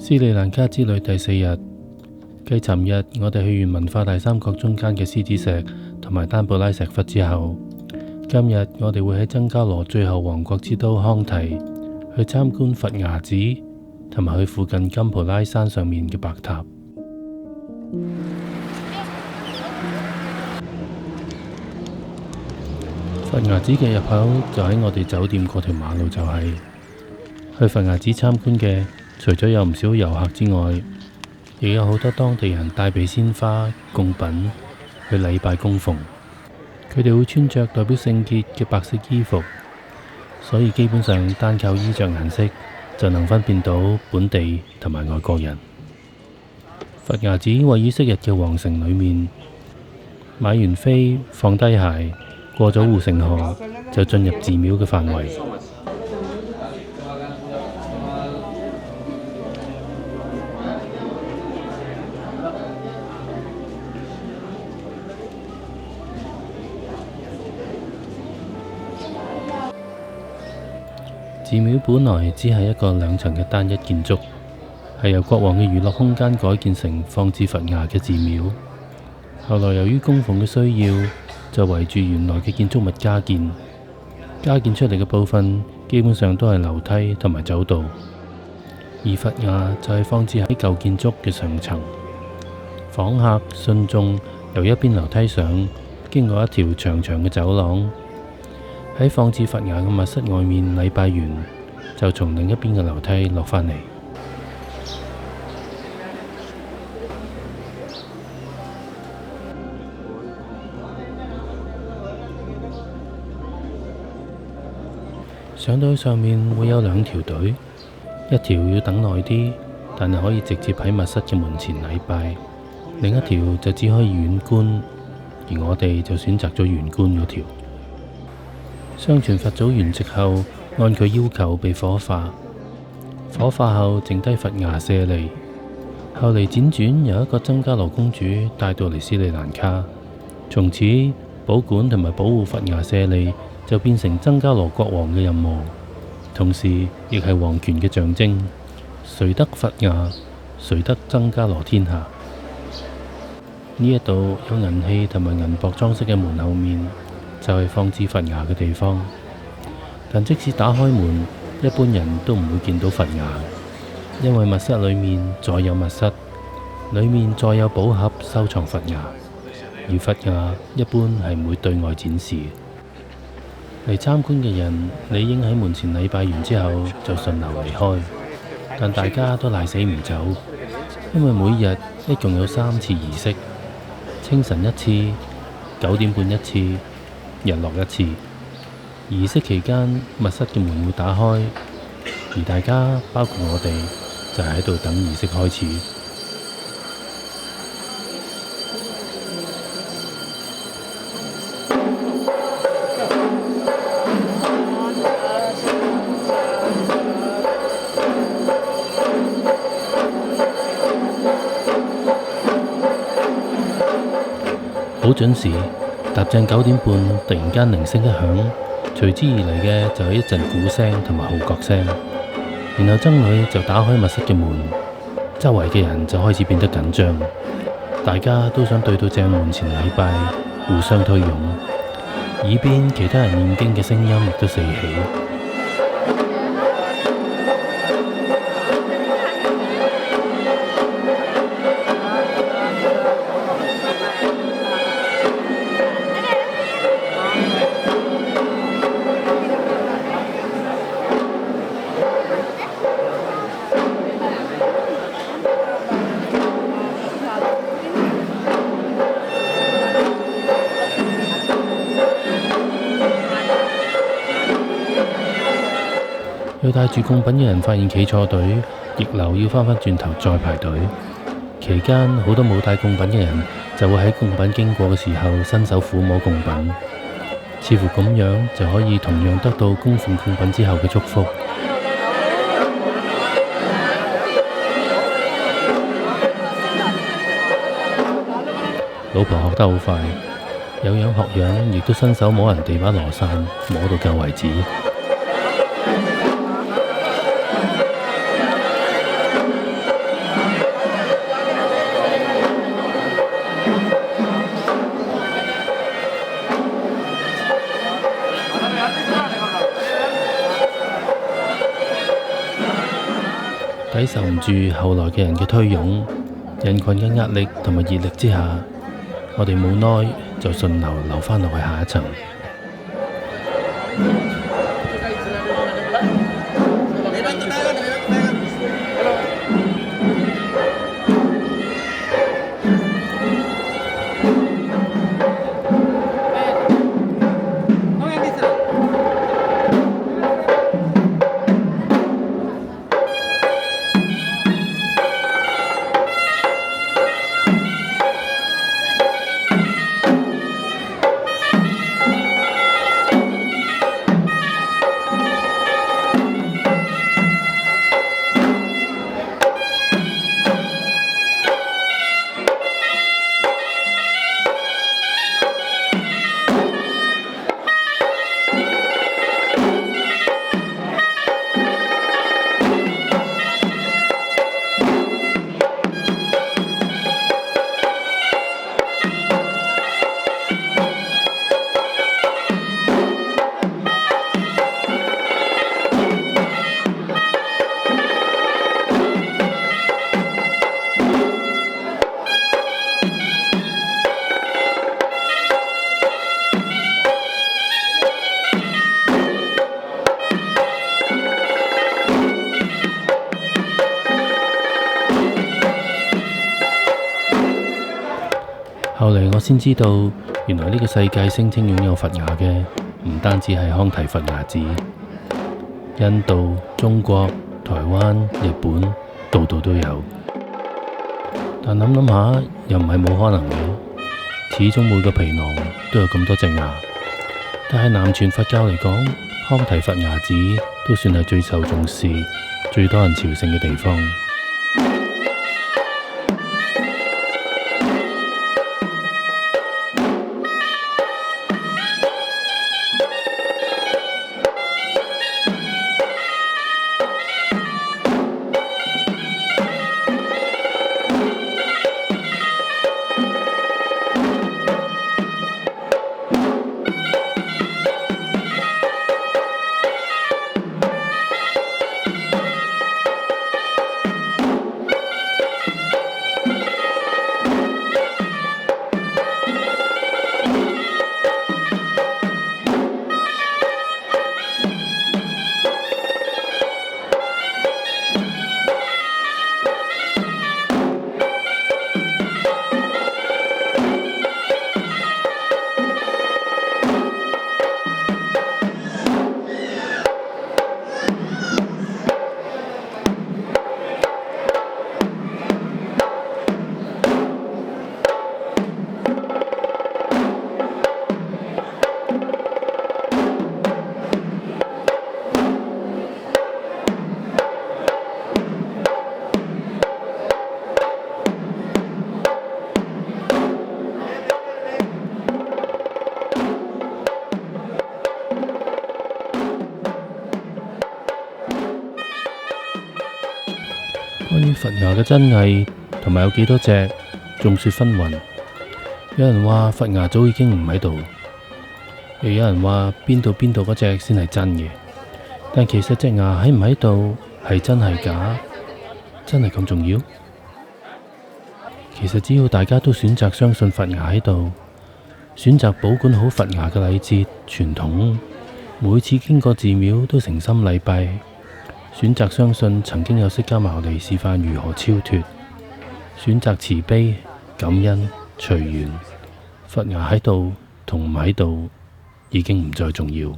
斯里蘭卡之旅第4日，繼尋日我哋去完文化大三角中間嘅獅子石同埋丹布拉石窟之後，今日我哋會喺僧伽羅最後王國之都康提去參觀佛牙寺，同埋去附近金蒲拉山上面嘅白塔。佛牙寺嘅入口就喺我哋酒店嗰條馬路，就係去佛牙寺參觀嘅。除咗有唔少遊客之外，亦有好多當地人帶備鮮花、供品去禮拜供奉。佢哋會穿着代表聖潔嘅白色衣服，所以基本上單靠衣着顏色就能分辨到本地同埋外國人。佛牙寺位於昔日嘅皇城裏面，買完飛放低鞋，過咗護城河就進入寺廟嘅範圍。寺廟本來只係一個2層嘅單一建築，係由國王嘅娛樂空間改建成放置佛牙嘅寺廟。後來由於供奉嘅需要，就圍住原來嘅建築物加建。加建出嚟嘅部分基本上都係樓梯同埋走道，而佛牙就係放置喺舊建築嘅上層。訪客信眾由一邊樓梯上，經過一條長長嘅走廊，喺放置佛牙嘅密室外面禮拜完，就從另一邊嘅樓梯落返嚟。上到去上面會有2條隊，一條要等耐啲，但係可以直接喺密室嘅門前禮拜；另一條就只可以遠觀，而我哋就選擇咗遠觀嗰條。相傳佛祖圓寂後，按佢要求被火化，火化後剩低佛牙舍利。後嚟輾轉由一個僧伽羅公主帶到嚟斯里蘭卡，從此保管同埋保護佛牙舍利就變成僧伽羅國王嘅任務，同時亦係皇權嘅象徵。誰得佛牙，誰得僧伽羅天下。呢一度有銀器同埋銀箔裝飾嘅門後面，就係放置佛牙嘅地方，但即使打開門，一般人都唔會見到佛牙，因為密室裏面再有密室，裏面再有寶盒收藏佛牙，而佛牙一般係唔會對外展示。嚟參觀嘅人理應喺門前禮拜完之後就順流離開，但大家都賴死唔走，因為每日一共有3次儀式，清晨一次，9點半一次，日落一次。儀式期間，密室嘅門會打開，而大家包括我哋就喺度等儀式開始。好準時，踏正9點半，突然間鈴聲一響，隨之而嚟嘅就係一陣鼓聲同埋號角聲，然後僧侶就打開密室嘅門，周圍嘅人就開始變得緊張，大家都想對到正門前禮拜，互相推擁，耳邊其他人念經嘅聲音亦都四起。帶住貢品嘅人發現企錯隊，逆流要返轉頭再排隊。期間好多冇帶貢品嘅人就會喺貢品經過嘅時候伸手撫摸貢品，似乎咁樣就可以同樣得到供奉貢品之後嘅祝福。老婆學得好快，有樣學樣，亦都伸手摸人哋把羅傘，摸到夠為止。抵受唔住後來嘅人嘅推擁，人群嘅壓力同埋熱力之下，我哋冇耐就順流流返落去下一層。後嚟我先知道，原來呢個世界聲稱擁有佛牙嘅，唔單止係康提佛牙寺，印度、中國、台灣、日本，度度都有。但諗諗下，又唔係冇可能嘅。始終每個皮囊都有咁多隻牙。但係南傳佛教嚟講，康提佛牙寺都算係最受重視、最多人朝聖嘅地方。關於佛牙嘅真偽同埋有幾多隻，眾說紛紜。有人話佛牙早已經唔喺度，又有人話邊度嗰隻先係真嘅。但其實隻牙喺唔喺度係真係假，真係咁重要？其實只要大家都選擇相信佛牙喺度，選擇保管好佛牙嘅禮節傳統，每次經過寺廟都誠心禮拜，選擇相信曾經有釋迦牟尼示範如何超脫，選擇慈悲、感恩、隨緣，佛牙喺度同唔喺度已經唔再重要。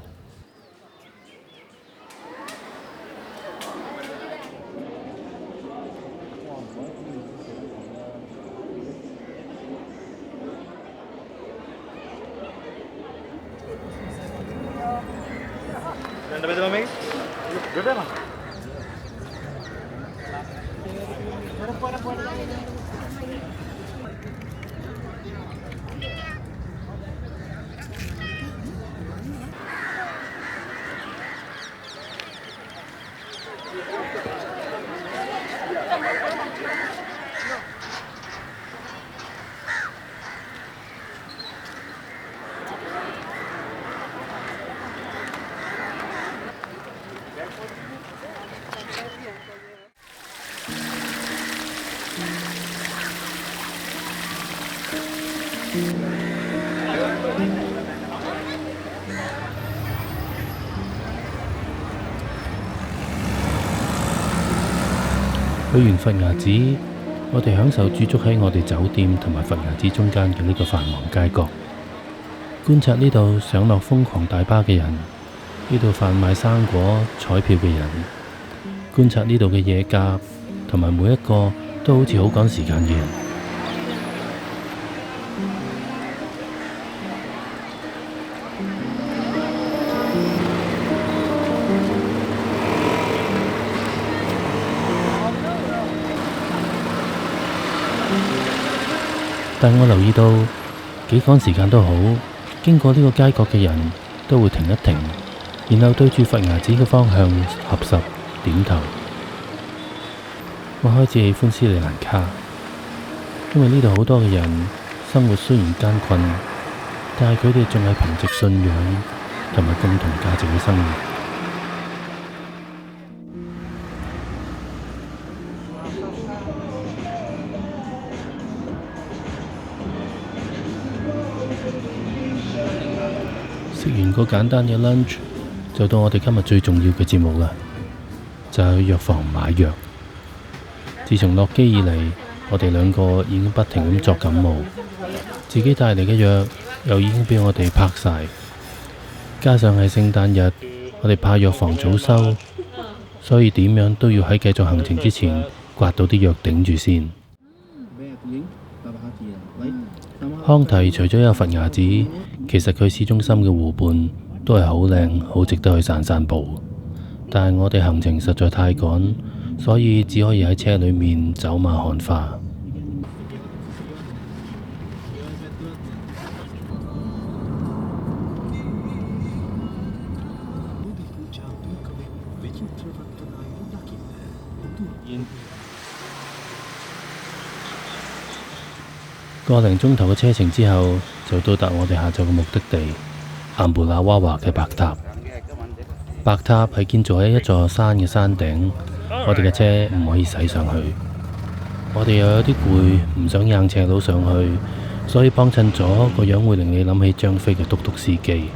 去完佛牙寺，我哋享受駐足喺我哋酒店同埋佛牙寺中間嘅呢個繁忙街角，觀察呢度上落瘋狂大巴嘅人，呢度販賣生果、彩票嘅人，觀察呢度嘅野鴿，同埋每一個都好似好趕時間嘅人。但我留意到，幾趕時間都好，經過呢個街角嘅人都會停一停，然後對住佛牙寺嘅方向合十點頭。我開始喜歡斯里蘭卡，因為呢度好多嘅人生活雖然艱困，但係佢哋仲係憑藉信仰同埋共同價值嘅生活。食完個簡單嘅 lunch， 就到我哋今日最重要嘅節目啦，就係去藥房買藥。自從落機以嚟，我哋兩個已經不停咁作感冒，自己帶嚟嘅藥又已經俾我哋拍晒，加上係聖誕日，我哋怕藥房早收，所以點樣都要喺繼續行程之前刮到啲藥頂住先。康提除咗有佛牙寺，其實佢市中心嘅湖畔都係好靚，好值得去散散步。但係我哋行程實在太趕，所以只可以喺車裏面走馬看花。個零鐘頭嘅車程之後，就到達我哋下晝嘅目的地安布那娃娃嘅白塔。白塔係建造喺一座山嘅山頂，我哋嘅車唔可以駛上去。我哋又有啲攰，唔想硬斜路上去，所以幫襯咗個樣會令你諗起張飛嘅嘟嘟司機。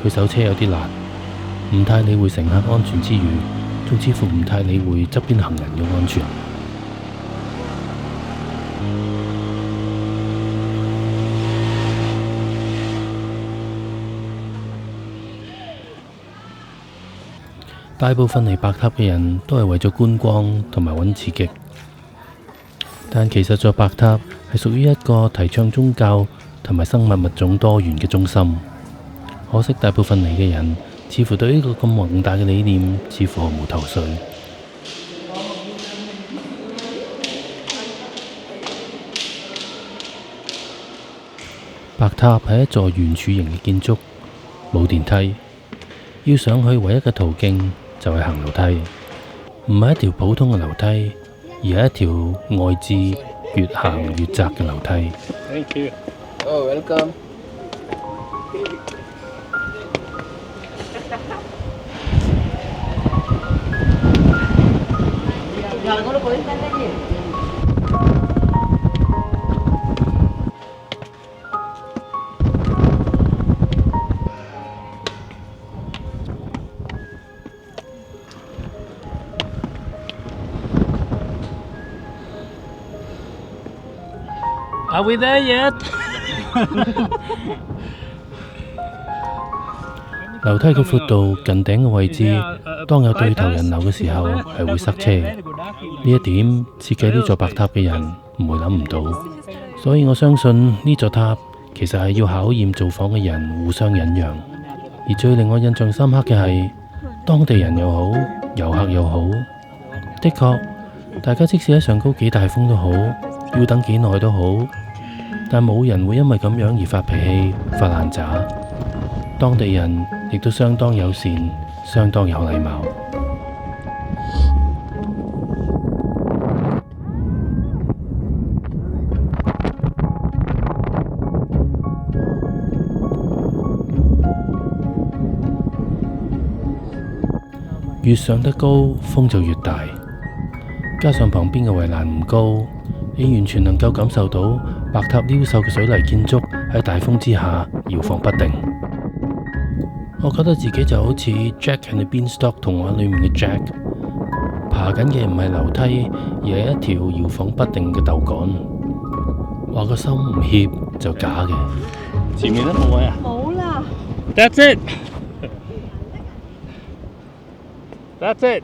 佢手車有啲辣，唔太理會乘客安全之餘，仲似乎唔太理會側邊行人嘅安全。大部分嚟白塔嘅人都係為咗觀光同埋揾刺激，但其實座白塔係屬於一個提倡宗教同埋生物物種多元嘅中心。可惜大部分嚟嘅人似乎對呢個咁宏大嘅理念似乎毫無頭緒。白塔係一座圓柱形嘅建築，冇電梯，要上去唯一嘅途徑就係行樓梯，唔係一條普通嘅樓梯，而係一條外置越行越窄嘅樓梯。Thank you. Oh, welcome. Are we there yet? 樓梯嘅闊度近頂嘅位置，當有對頭人流嘅時候係會塞車。呢一點設計呢座白塔嘅人唔會諗唔到，所以我相信呢座塔其實係要考驗造訪嘅人互相忍讓。而最令我印象深刻嘅係，當地人又好，遊客又好，的確，大家即使喺上高幾大風都好，要等幾耐都好，但冇人會因為咁樣而發脾氣、發爛渣。當地人亦都相當友善，相當有禮貌。越上得高，風就越大，加上旁邊嘅圍欄唔高，你完全能夠感受到白塔溜瘦嘅水泥建築喺大風之下搖晃不定。我覺得自己就好似 Jack and the Beanstalk 童話裏面嘅 Jack， 爬緊嘅唔係樓梯，而係一條搖晃不定嘅豆桿。話個心唔怯就假嘅。前面都冇位啊？冇啦。That's it. That's it.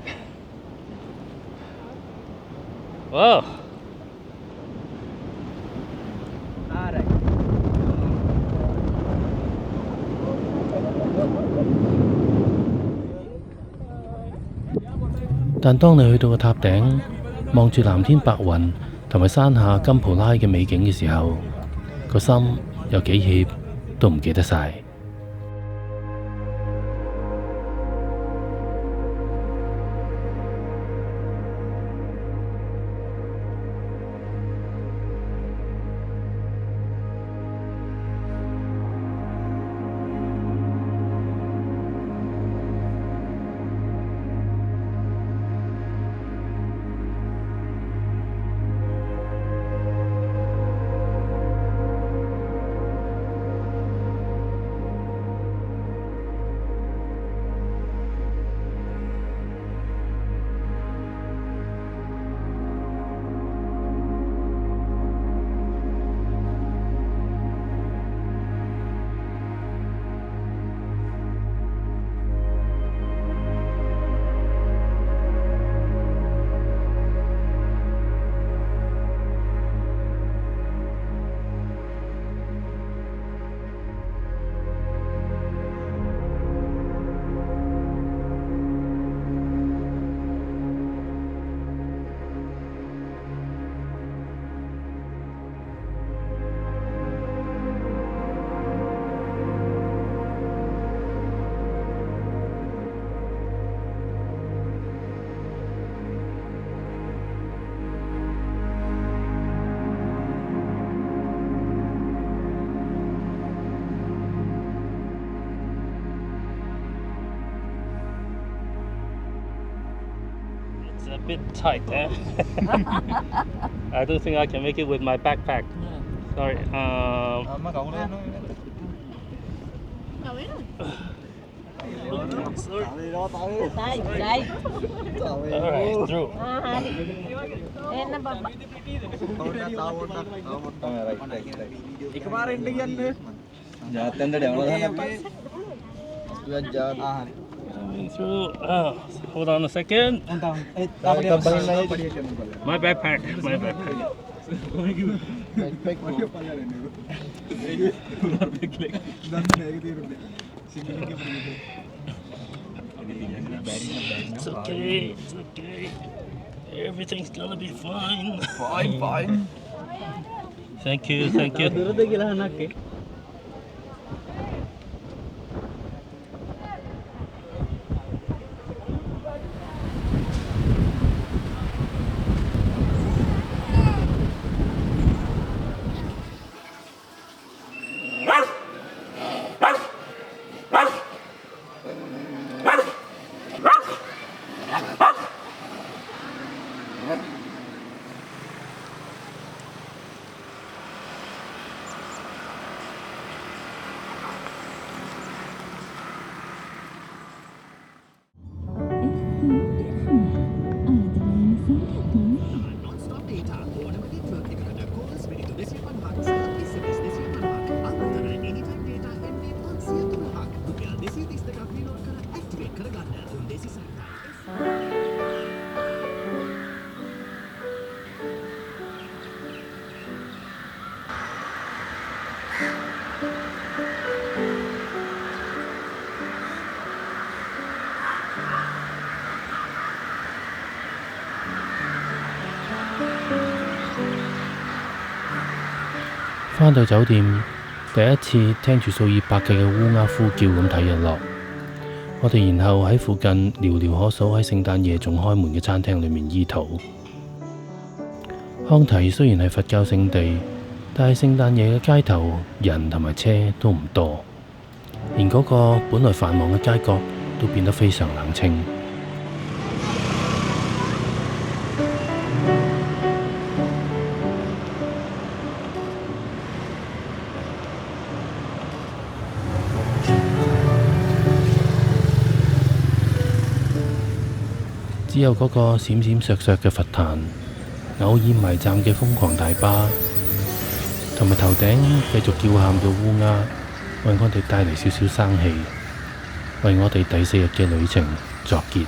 Wow.但當你去到個塔頂，望住藍天白雲同埋山下金普拉嘅美景嘅時候，個心有幾怯都唔記得晒。A bit tight there. I don't think I can make it with my backpack. Sorry. Alright, through. Through. Hold on a second. My backpack. It's okay. Everything's gonna be fine. Fine. Thank you. 返到酒店，第一次聽住數以百計嘅烏鴉呼叫咁睇日落。我哋然後喺附近寥寥可數喺聖誕夜仲開門嘅餐廳裏面醫肚。康提雖然係佛教聖地，但係聖誕夜嘅街頭人同埋車都唔多，連嗰個本來繁忙嘅街角都變得非常冷清。只有嗰個閃閃爍爍嘅佛壇，偶爾迷站嘅瘋狂大巴，同埋頭頂繼續叫喊嘅烏鴉，為我哋帶嚟少少生氣，為我哋第4日嘅旅程作結。